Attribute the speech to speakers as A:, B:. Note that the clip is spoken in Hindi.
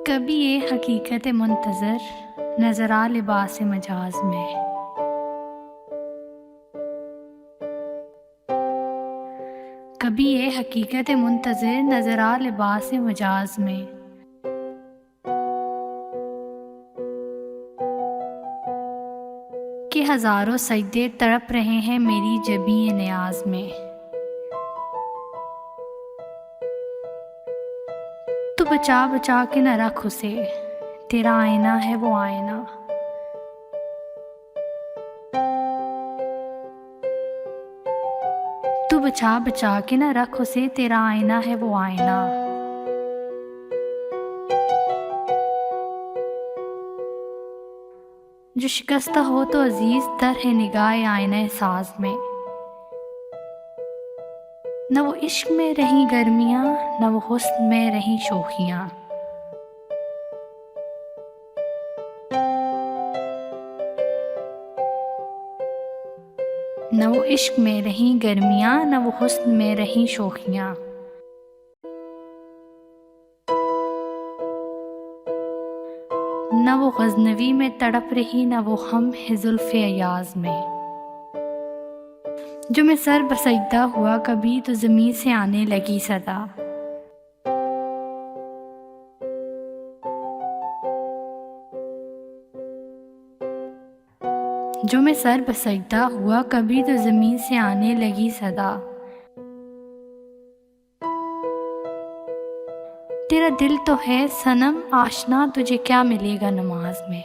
A: कभी ये हकीकत मुंतज़र नज़र आ लिबास मजाज में। कभी ये हकीकत मुंतज़र नज़र आ लिबास मजाज में। कि हज़ारों सजदे तड़प रहे हैं मेरी जबी नियाज में। तू बचा बचा के न रख उसे, तेरा आईना है वो आईना। तू बचा बचा के न रख उसे, तेरा आईना है वो आईना। जो शिकस्ता हो तो अजीज तर है निगाह आईना साज में। न वो इश्क में रही गर्मियाँ, न वो हुस्न में रही शोखियाँ। न वो इश्क में रही गर्मियाँ, न वो हुस्न में रही शोखियाँ। न वो गज़नवी में तड़प रही, न वो हम है ज़ुल्फ़े अयाज़ में। जो मैं सर बसजदा हुआ कभी तो ज़मीन से आने लगी सदा। जो मैं सर बसजदा हुआ कभी तो ज़मीन से आने लगी सदा। तेरा दिल तो है सनम आशना, तुझे क्या मिलेगा नमाज में।